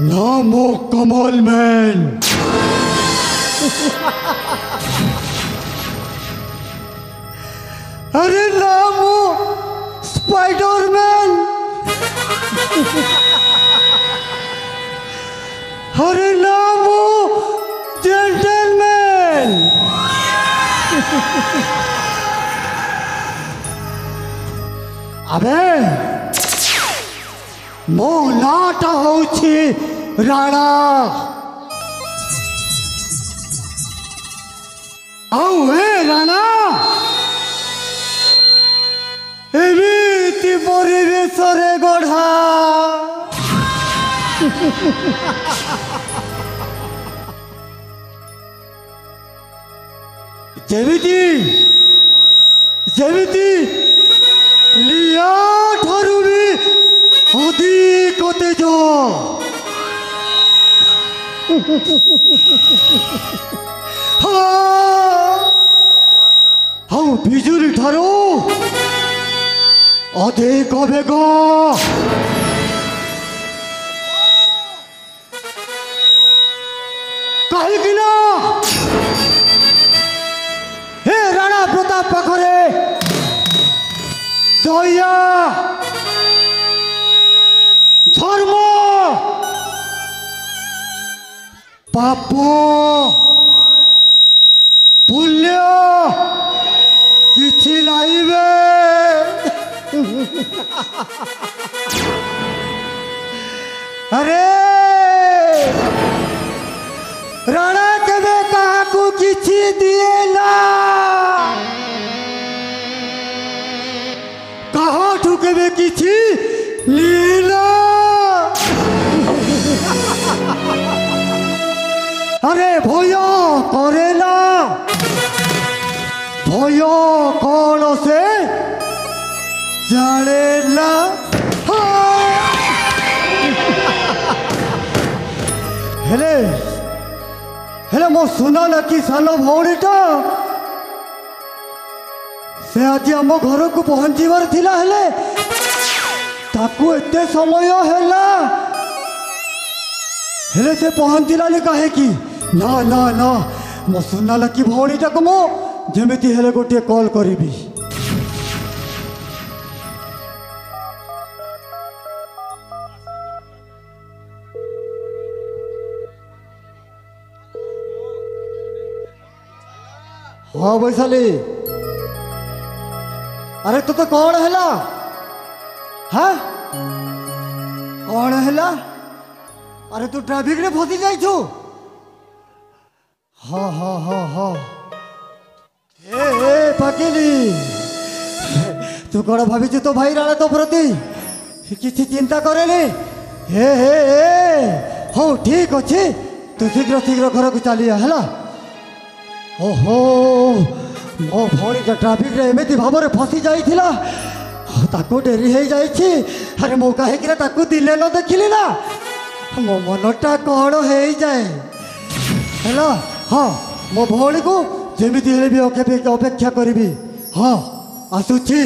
नामो कमल मैन। अरे नामो स्पाइडरमैन। अरे नामो जेंटलमैन। अबे मो नाटा होछि राणा। आउ हे राणा एमिति परिवेश रे गढ़ा। जेमिति जेमिति लिया ठारू भी अधिक तेज। हाँ बिजुली ठारू अधिक बेग। कहीं ना हे राणा प्रताप पाखरे दया धर्म पाप पुण्य किछि लाइबे। अरे राणा केबे काहाकू किछि दिए ना। काहाठू केबे किछि लीला। अरे भय करे ना। भय कौन से जाने ना। हेले हेले मो सुना ना कि सान भौणीटा से आज आम घर को पहुँचबार थिला। हेले ताकू एते समय हैला हेले से पहुँचलानी कहे कि ना ना ना मो सुना लकी भौणीटा को मो जेमिति हेले गोटे कॉल करिबी। हाँ वैशाली अरे तो कौन हैला। हाँ कौन हैला। अरे तू ट्रैफिक रे फसी जाइछु। हाँ हाँ हाँ हाँ ए पाकिली तू कौन भाभी तो भाई राणा तो प्रति किसी चिंता करेनी। हे हे हो ठीक अच्छे तू शीघ्र शीघ्र घर को चलिया है। ओहो मो भौणी ट्राफिक रे एमती भाव में फसी जाइथिला ताको डेरी हो जाइछि। अरे मो कहीं दिले न देखिली ना मो मनटा कौन हो जाए है। हाँ मो भौणी को जमीती भी अपेक्षा करी। हाँ आसुची